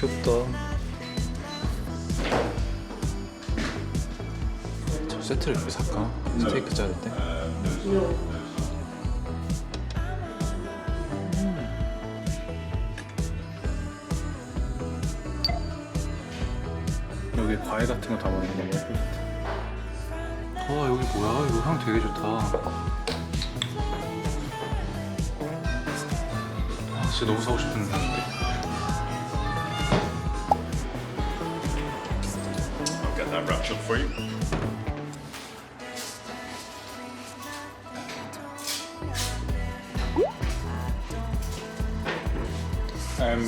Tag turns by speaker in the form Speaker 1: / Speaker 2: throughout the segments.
Speaker 1: 귀엽다. 저 세트를 이렇게 살까? 스테이크 자를 때? 여기 과일 같은 거 담아놓는 거 예쁠 것 같아. 와, 여기 뭐야? 이거 향 되게 좋다. 아, 진짜 너무 사고 싶은 향인데.
Speaker 2: I'll get that wrapped up for you.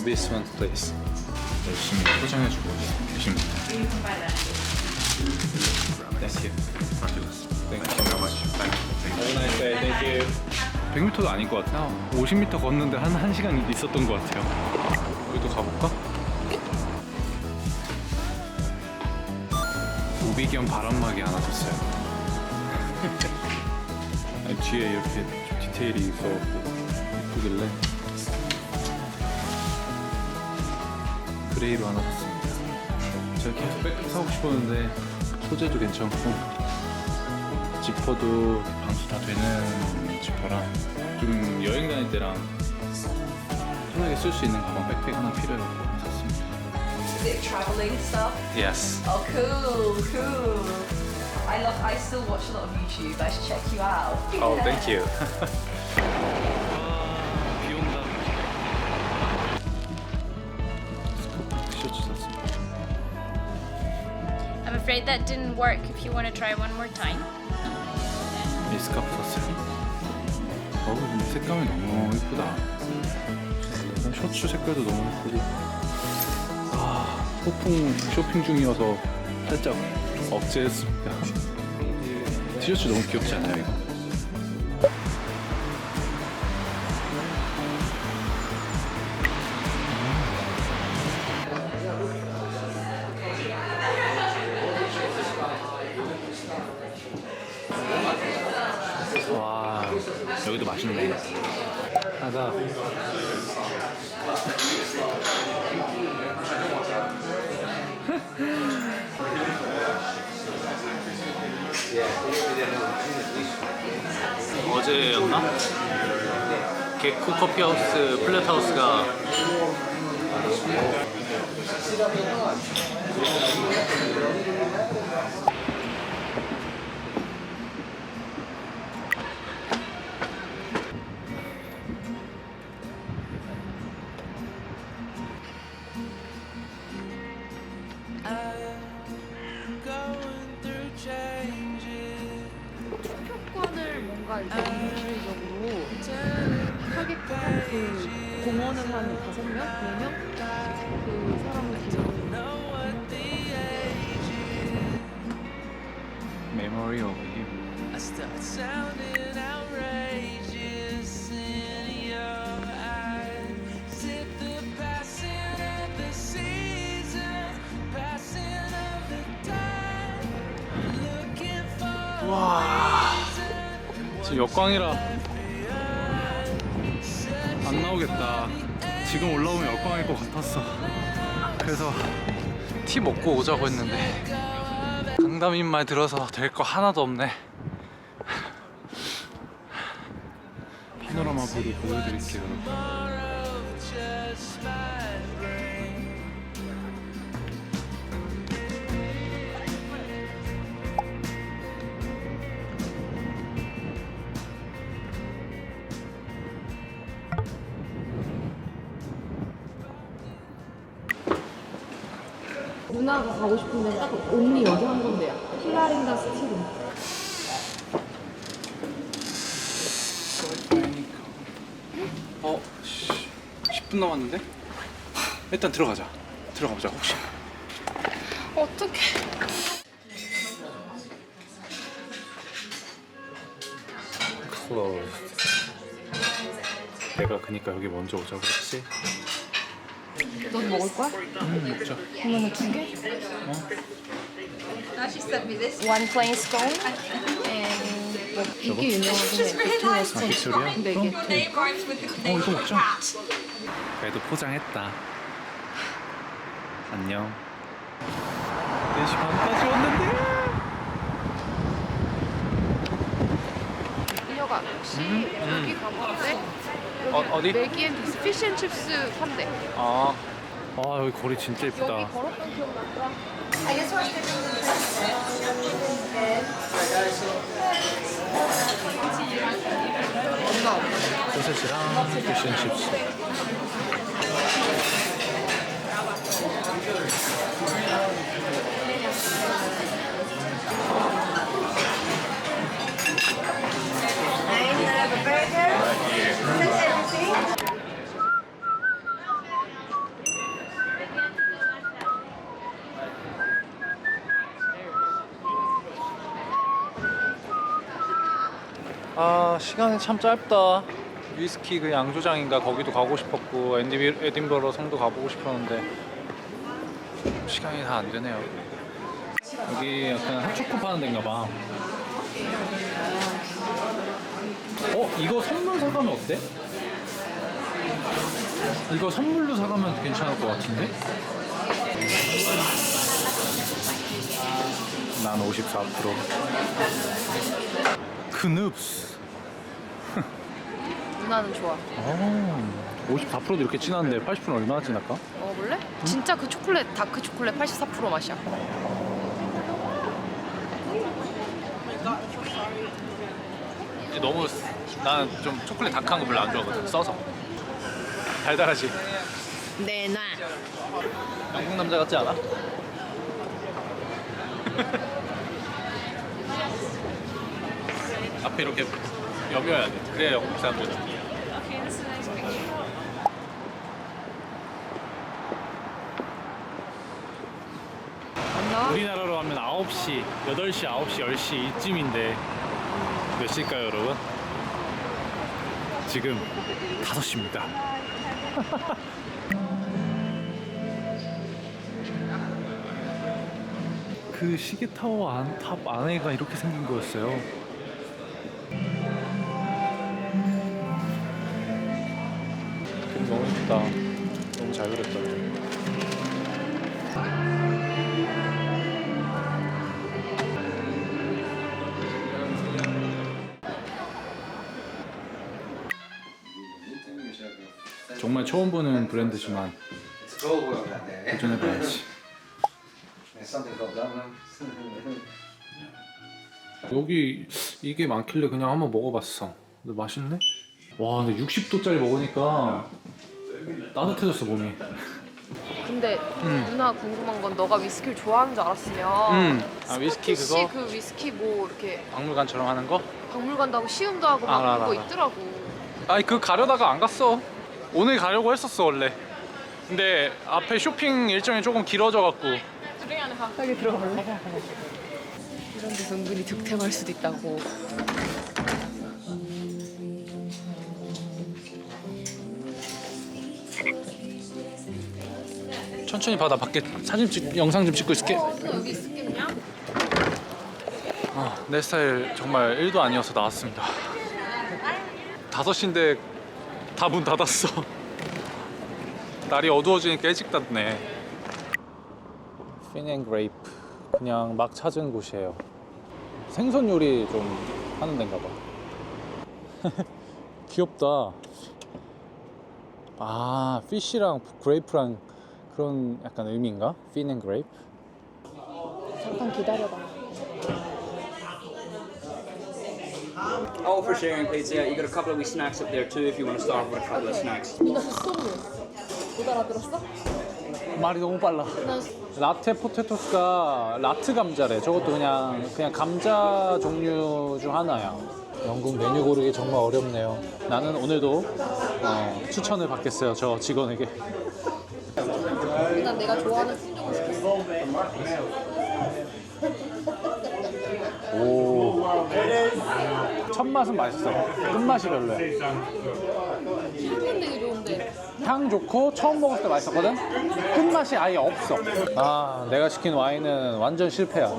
Speaker 1: This one, please. 열심히 포장해주고 계십니다. Thank you. Thank you very much. Have a nice day. Thank you. 100m도 아닌 것 같아. 50m 걷는데 한 1시간 있었던 것 같아요. 여기도 가볼까? 우비견 바람막이 하나 줬어요. 아니, 뒤에 이렇게 좀 디테일이 있어갖고 예쁘길래 그레이로 하나 줬습니다. 제가 계속 백팩 사고 싶었는데 소재도 괜찮고 지퍼도 방수 다 되는 지퍼라 좀 여행 다닐 때랑 편하게 쓸 수 있는 가방 백팩 하나 필요해서 샀습니다.
Speaker 3: Is it traveling stuff?
Speaker 1: Yes.
Speaker 3: Oh, cool. I still watch a lot of YouTube. I should check you out.
Speaker 1: Oh, thank you. 비 온다. 티셔츠 샀습니다.
Speaker 4: I'm afraid that didn't work. If you want to try one more time.
Speaker 1: 이 스카프 샀어요. 근데 색감이 너무 예쁘다. 셔츠 색깔도 너무 예쁘고. 폭풍 쇼핑 중이어서 살짝 억제했습니다. 티셔츠 너무 귀엽지 않아요, 이거? 와, 여기도 맛있네. 하다. 어제였나? 개코 커피하우스 플랫하우스가
Speaker 5: 투표권을 뭔가 이렇게 인위적으로 하게끔 그 공헌을 하는 5명? 4명? 그 사람을 기준으로
Speaker 1: 메모리 오브 유.
Speaker 6: I start sounding outrageous in your eyes. Is it the passing of the seasons, passing of the time? Looking for
Speaker 1: 와, 지금 역광이라 안 나오겠다. 지금 올라오면 역광일 것 같았어. 그래서 티 먹고 오자고 했는데 강담인 말 들어서 될 거 하나도 없네. 파노라마 뷰를 보여드릴게요, 여러분.
Speaker 6: just my brain.
Speaker 5: 누나가 가고 싶은 데는 딱 온리 여기 한 군데야. 힐라린다 스틸은.
Speaker 1: 어, 10분 남았는데? 일단 들어가자. 들어가보자, 혹시.
Speaker 5: 어떡해.
Speaker 1: Closed. 내가 그니까 여기 먼저 오자고 했지?
Speaker 5: 넌 먹을 거야?
Speaker 1: 먹자.
Speaker 5: 그러면 2개?
Speaker 3: Now she sent me this.
Speaker 5: One plain scone and 뭐 이게 유명하긴 해. 빅토리아 스콘.
Speaker 1: 빅토리아?
Speaker 5: 근데 이게
Speaker 3: Name rhymes with the name
Speaker 1: 이거
Speaker 3: of the
Speaker 1: 먹자.
Speaker 3: cat.
Speaker 1: 그래도 포장했다. 안녕. 4시 반까지 왔는데.
Speaker 5: 이녀가 혹시 여기 가보는데
Speaker 1: 어디?
Speaker 5: 맥기 앤 디스 피쉬 앤 칩스 판대.
Speaker 1: 아 여기 거리 진짜
Speaker 5: 여기
Speaker 1: 예쁘다.
Speaker 5: 걸었던 기억난다.
Speaker 1: 소세지랑 피쉬앤칩스. 아 시간이 참 짧다. 위스키 그 양조장인가 거기도 가고 싶었고 에딘버러 성도 가보고 싶었는데 시간이 다 안 되네요. 여기 약간 핫초코 파는 데인가 봐. 이거 선물 사가면 어때? 이거 선물로 사가면 괜찮을 것 같은데? 난 54%. 크눕스.
Speaker 5: 누나는 좋아.
Speaker 1: 54%도 이렇게 진한데 80%는 얼마나 진할까?
Speaker 5: 먹어볼래? 진짜 그 초콜릿 다크 초콜릿 84% 맛이야.
Speaker 1: 너무 나는 좀 초콜릿 다크한 거 별로 안 좋아하거든. 써서 달달하지.
Speaker 5: 내놔.
Speaker 1: 영국 남자 같지 않아? 앞에 이렇게 여며야 돼. 그래야 영국 사람들.
Speaker 5: 맞나?
Speaker 1: 우리나라로 하면 9시, 8시, 9시, 10시 이쯤인데 몇 시일까요, 여러분? 지금 5시입니다. 그 시계타워 탑 안에가 이렇게 생긴 거였어요. 너무 예쁘다. 너무 잘 그렸다. 정말 처음 보는 브랜드지만 도전해봐야지. 여기 이게 많길래 그냥 한번 먹어봤어. 근데 맛있네? 와 근데 60도짜리 먹으니까 따뜻해졌어 몸이.
Speaker 5: 근데 누나 궁금한 건 너가 위스키를 좋아하는 줄 알았으면
Speaker 1: 위스키
Speaker 5: 스코티시 그 위스키 뭐 이렇게
Speaker 1: 박물관처럼 하는 거?
Speaker 5: 박물관도 하고 시음도 하고 막
Speaker 1: 알아,
Speaker 5: 그런 거
Speaker 1: 알아.
Speaker 5: 있더라고.
Speaker 1: 아니 그거 가려다가 안 갔어. 오늘 가려고 했었어 원래. 근데 앞에 쇼핑 일정이 조금 길어져갖고.
Speaker 5: 여기 들어갈래? 이런 데서 은근히 득템할 수도 있다고.
Speaker 1: 천천히 봐. 나 밖에 영상 좀 찍고 있을게.
Speaker 5: 누나 여기 있을게 그냥.
Speaker 1: 내 스타일 정말 1도 아니어서 나왔습니다. 5시인데 다 문 닫았어. 날이 어두워지니까 일찍 닫네. 핀앤그레이프 그냥 막 찾은 곳이에요. 생선 요리 좀 하는 데인가 봐. 귀엽다. 아 피쉬랑 그레이프랑 그런 약간 의미인가? 핀앤그레이프?
Speaker 5: 잠깐 기다려봐.
Speaker 7: All for sharing pizza. You got a couple of wee snacks up there too if you want to start with a couple of snacks.
Speaker 5: 누나 뱃속을 못 알아들었어?
Speaker 1: 말이 너무 빨라. 라테 포테토스가 라트 감자래. 저것도 그냥 감자 종류 중 하나야. 영국 메뉴 고르기 정말 어렵네요. 나는 오늘도 추천을 받겠어요. 저 직원에게.
Speaker 5: 난 내가 좋아하는 품종을 시켰어.
Speaker 1: 오. 첫 맛은 맛있어. 끝맛이 별로야.
Speaker 5: 향은 되게 좋은데.
Speaker 1: 향 좋고 처음 먹었을 때 맛있었거든? 끝맛이 아예 없어. 아, 내가 시킨 와인은 완전 실패야.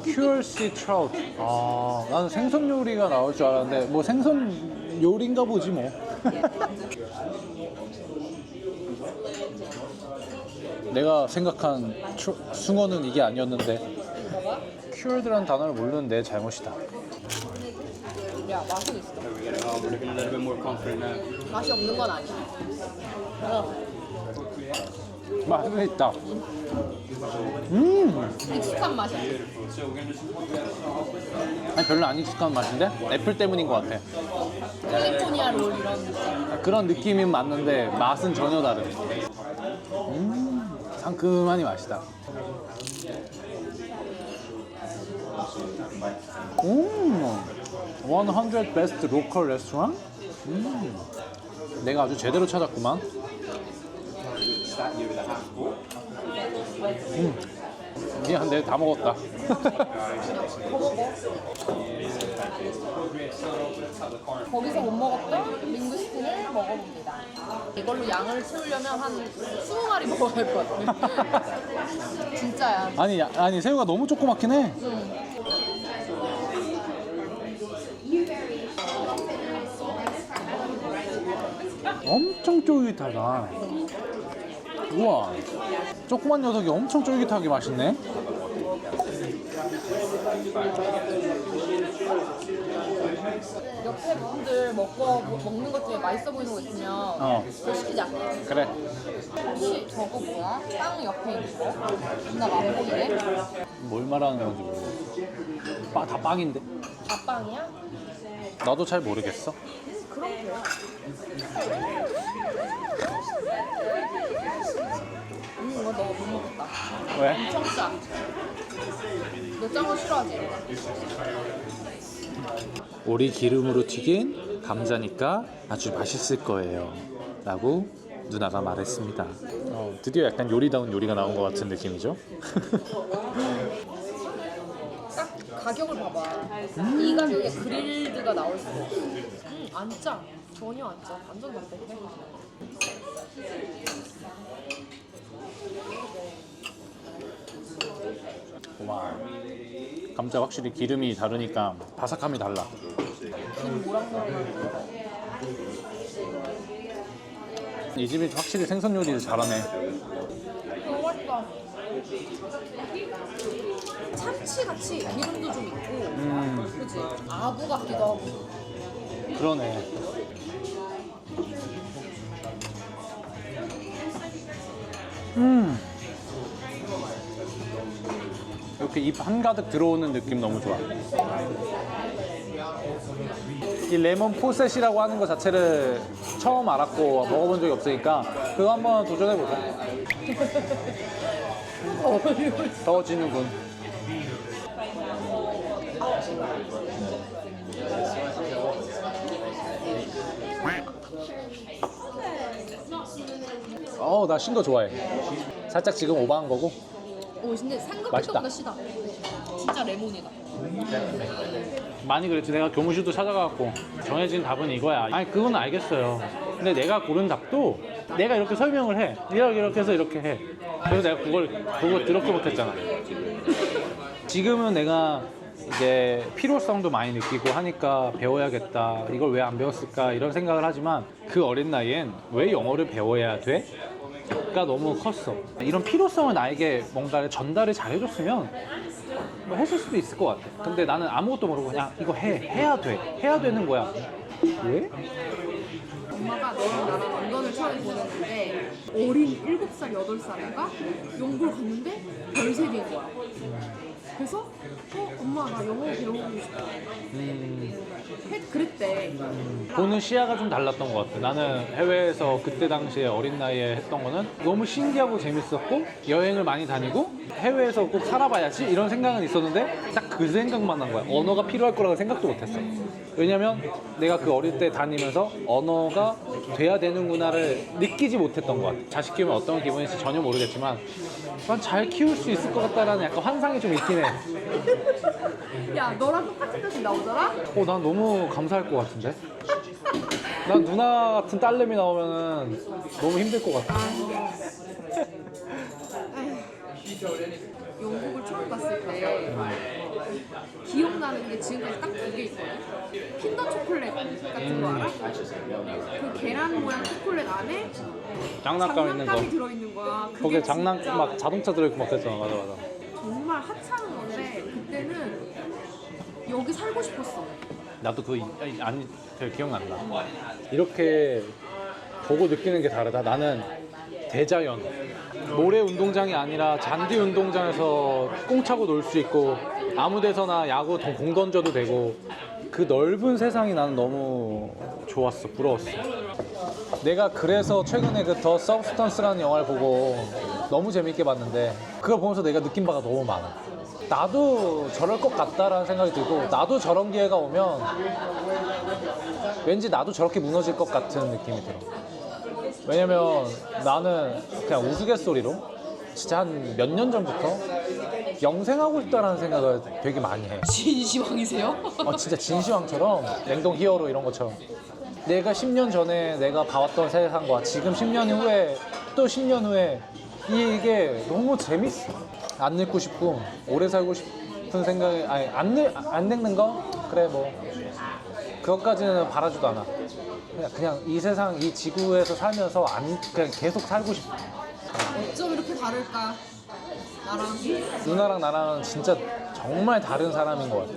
Speaker 1: 큐얼시 트라우트. 아, 나는 생선 요리가 나올 줄 알았는데 뭐 생선 요리인가 보지 뭐. 내가 생각한 숭어는 이게 아니었는데. cured란 단어를 모르는데 잘못이다.
Speaker 5: 야, 맛은 있어.
Speaker 7: We're looking a little bit more confident now.
Speaker 5: 맛이 없는 건 아니야.
Speaker 1: 맛은 있다.
Speaker 5: 익숙한 맛이야.
Speaker 1: 아니 별로 안 익숙한 맛인데 애플 때문인 것 같아.
Speaker 5: 캘리포니아 롤 이런 느낌.
Speaker 1: 그런 느낌은 맞는데 맛은 전혀 다른. 상큼하니 맛있다. 100 best local restaurant? 내가 아주 제대로 찾았구만. 미안, 내가 다 먹었다.
Speaker 5: 거기서 못 먹었던 링구스틴을 먹어봅니다. 이걸로 양을 채우려면 한 20마리 먹어야 할 것 같아. 진짜야.
Speaker 1: 아니 새우가 너무 조그맣긴 해. 엄청 쫄깃하다. 우와, 조그만 녀석이 엄청 쫄깃하게 맛있네.
Speaker 5: 옆에 분들 먹는 것 중에 맛있어 보이는 거 있으면 그거 시키자.
Speaker 1: 그래.
Speaker 5: 혹시 저거 뭐야? 빵 옆에 있는 거? 누나가 안 보이네?
Speaker 1: 뭘 말하는 건지 모르겠어. 다 빵인데.
Speaker 5: 다 빵이야?
Speaker 1: 나도 잘 모르겠어.
Speaker 5: 그럼 돼. 이거 너 못 먹겠다.
Speaker 1: 왜?
Speaker 5: 엄청 짜. 너 짠 거 싫어하지?
Speaker 1: 오리 기름으로 튀긴 감자니까 아주 맛있을 거예요 라고 누나가 말했습니다. 드디어 약간 요리다운 요리가 나온 것 같은 느낌이죠.
Speaker 5: 딱 가격을 봐봐. 이 가격에 그릴드가 나올 수가 없어. 안 짜. 전혀 안 짜. 완전 담백해.
Speaker 1: 와, 감자 확실히 기름이 다르니까 바삭함이 달라.
Speaker 5: 김 모락모락.
Speaker 1: 이 집이 확실히 생선 요리를 잘하네.
Speaker 5: 너무 맛있다. 참치같이 기름도 좀 있고 그치? 아구 같기도 하고.
Speaker 1: 그러네. 이렇게 입 한가득 들어오는 느낌 너무 좋아. 이 레몬 포셋이라고 하는 것 자체를 처음 알았고 먹어본 적이 없으니까 그거 한번 도전해보자. 더워지는군. 나 신 거 좋아해. 살짝 지금 오버한 거고.
Speaker 5: 오 근데 생각했던
Speaker 1: 맛있다.
Speaker 5: 것보다 시다. 진짜 레몬이다.
Speaker 1: 많이 그랬지. 내가 교무실도 찾아가갖고 정해진 답은 이거야. 아니 그건 알겠어요. 근데 내가 고른 답도 내가 이렇게 설명을 해. 이렇게 해서 이렇게 해. 그래서 내가 그걸 그렇게 못했잖아. 지금은 내가 이제 필요성도 많이 느끼고 하니까 배워야겠다. 이걸 왜 안 배웠을까 이런 생각을 하지만 그 어린 나이엔 왜 영어를 배워야 돼? 가 너무 컸어. 이런 필요성을 나에게 뭔가를 전달을 잘해줬으면 뭐 했을 수도 있을 것 같아. 근데 나는 아무것도 모르고 그냥 이거 해야 되는 거야. 왜?
Speaker 5: 엄마가 너랑 나랑 런던을 처음 보냈는데 어린 7살, 8살인가? 영국을 갔는데 별세계인 거야. 그래서 엄마 나 영어 배우고 싶어. 그랬대.
Speaker 1: 보는 시야가 좀 달랐던 것 같아. 나는 해외에서 그때 당시에 어린 나이에 했던 거는 너무 신기하고 재밌었고 여행을 많이 다니고 해외에서 꼭 살아봐야지 이런 생각은 있었는데 딱 그 생각만 한 거야. 언어가 필요할 거라고 생각도 못했어. 왜냐면 내가 그 어릴 때 다니면서 언어가 돼야 되는구나를 느끼지 못했던 것 같아. 자식 키우면 어떤 기분인지 전혀 모르겠지만 난 잘 키울 수 있을 것 같다라는 약간 환상이 좀 있긴 해.
Speaker 5: 야 너랑 똑같은 뜻이 나오더라?
Speaker 1: 난 너무 감사할 것 같은데? 난 누나 같은 딸내미 나오면은 너무 힘들 것 같아.
Speaker 5: 영국을 처음 갔을 때 기억나는 게 지금까지 딱 2개 있거든. 킨더 초콜릿 같은 거 알아? 그 계란 모양 초콜릿 안에
Speaker 1: 장난감 있는 거.
Speaker 5: 장난감이 들어있는 거야. 그게
Speaker 1: 거기에 장난
Speaker 5: 진짜
Speaker 1: 막 자동차 들어있고 막 그랬잖아. 맞아.
Speaker 5: 정말 하찮은 건데 그때는 여기 살고 싶었어.
Speaker 1: 나도 안 잘 기억 안 나. 이렇게 보고 느끼는 게 다르다. 나는 대자연. 모래 운동장이 아니라 잔디 운동장에서 꽁 차고 놀 수 있고 아무 데서나 야구 공 던져도 되고 그 넓은 세상이 나는 너무 좋았어. 부러웠어. 내가 그래서 최근에 그 더 서브스턴스라는 영화를 보고 너무 재밌게 봤는데 그걸 보면서 내가 느낀 바가 너무 많아. 나도 저럴 것 같다라는 생각이 들고 나도 저런 기회가 오면 왠지 나도 저렇게 무너질 것 같은 느낌이 들어. 왜냐면 나는 그냥 우스갯소리로 진짜 한 몇 년 전부터 영생하고 싶다라는 생각을 되게 많이 해.
Speaker 5: 진시황이세요?
Speaker 1: 진짜 진시황처럼 냉동 히어로 이런 것처럼 내가 10년 전에 내가 봐왔던 세상과 지금 10년 후에 또 10년 후에 이게 너무 재밌어. 안 늙고 싶고 오래 살고 싶은 생각이 안 늙는 거? 그래 뭐 그것까지는 바라지도 않아. 그냥 이 세상 이 지구에서 살면서 그냥 계속 살고 싶어.
Speaker 5: 어쩜 이렇게 다를까? 나랑
Speaker 1: 누나랑 나랑은 진짜 정말 다른 사람인 것 같아.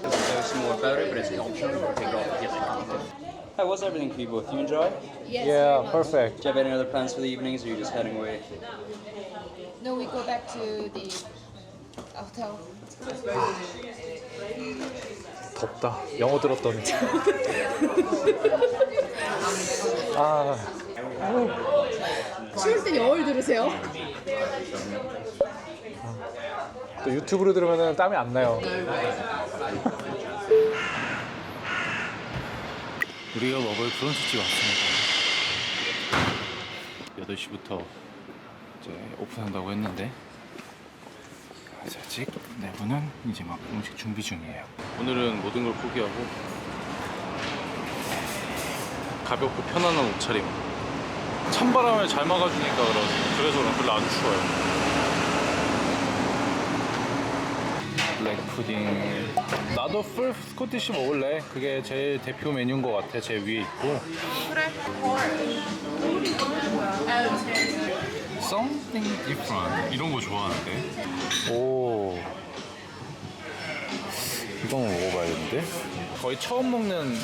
Speaker 7: There's some more photo, but it's an option. Take it off if you like. How was everything for you both? You enjoy?
Speaker 5: Yes,
Speaker 1: Yeah, perfect.
Speaker 7: Do you have any other plans for the evenings, or are you just heading away?
Speaker 5: No, we go back to the hotel.
Speaker 1: 덥다. 영어 들었더니. 아,
Speaker 5: 추울 때 영어를 들으세요?
Speaker 1: 또 유튜브로 들으면 땀이 안 나요. 우리가 먹을 브런치집 왔습니다. 8시부터 이제 오픈한다고 했는데 아직 내부는 이제 막 음식 준비 중이에요. 오늘은 모든 걸 포기하고 가볍고 편안한 옷차림. 찬바람을 잘 막아주니까 그래서 별로 안 추워요. 블랙 푸딩. 나도 풀 스코티시 먹을래. 그게 제일 대표 메뉴인 것 같아. 제일 위에 있고.
Speaker 5: 그래.
Speaker 1: Something different. 이런 거 좋아하는데. 오. 이건 먹어봐야겠는데? 거의 처음 먹는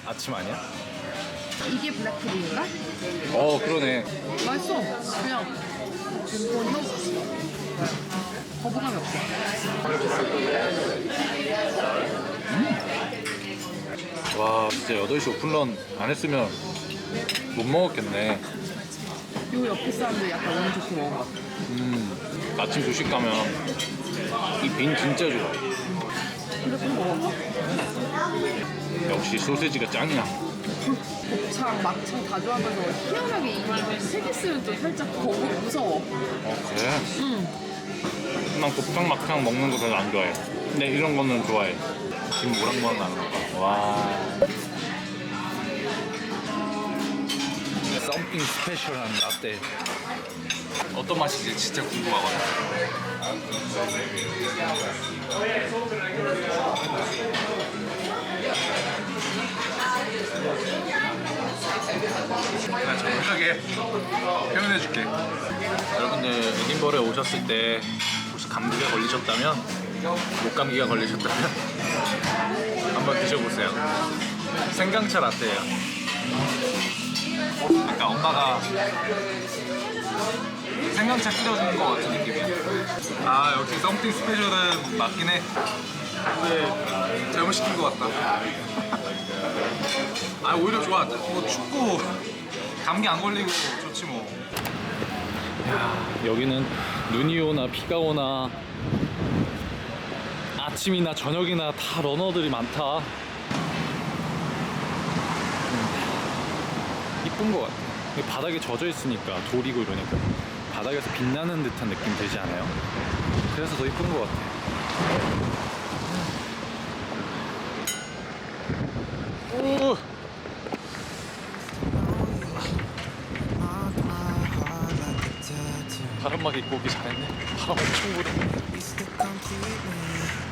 Speaker 1: 아침 아니야?
Speaker 5: 이게 블랙푸딩인가?
Speaker 1: 그러네.
Speaker 5: 맛있어. 그냥 기본이 거부감이 없어.
Speaker 1: 와, 진짜 8시 오픈런 안 했으면 못 먹었겠네.
Speaker 5: 요 옆에 사람들이 약간 운이 좋게 먹은 것 같아.
Speaker 1: 아침 조식 가면 이 빈 진짜 좋아.
Speaker 5: 근데 좀 먹어봐.
Speaker 1: 역시 소세지가 짱이야.
Speaker 5: 곱창, 막창 다 좋아하면서 희한하게 이 세기스는 좀 살짝 무서워.
Speaker 1: 그래? 난 곱창 막창 먹는 거 별로 안 좋아해. 근데 이런 거는 좋아해. 지금 모락모락 나는 거. 와. 썸띵 스페셜한 라떼. 어떤 맛인지 진짜 궁금하거든. 나 정확하게 표현해줄게. 여러분들 에딘버러에 오셨을 때 혹시 감기가 걸리셨다면, 목감기가 걸리셨다면 한번 드셔보세요. 생강차 라떼예요. 아까 엄마가 생강차 끓여주는 것 같은 느낌이야. 아, 역시 썸띵 스페셜은 맞긴 해. 근데 잘못 시킨 것 같다. 아, 오히려 좋아. 뭐 춥고 감기 안 걸리고 좋지 뭐. 야, 여기는 눈이 오나 비가 오나 아침이나 저녁이나 다 러너들이 많다. 이쁜 것 같아. 바닥에 젖어 있으니까 돌이고 이러니까 바닥에서 빛나는 듯한 느낌 들지 않아요? 그래서 더 이쁜 것 같아. 오! 바람 바람막이 입고 오기 잘했네. 바람 엄청 불어.
Speaker 6: We still complete me.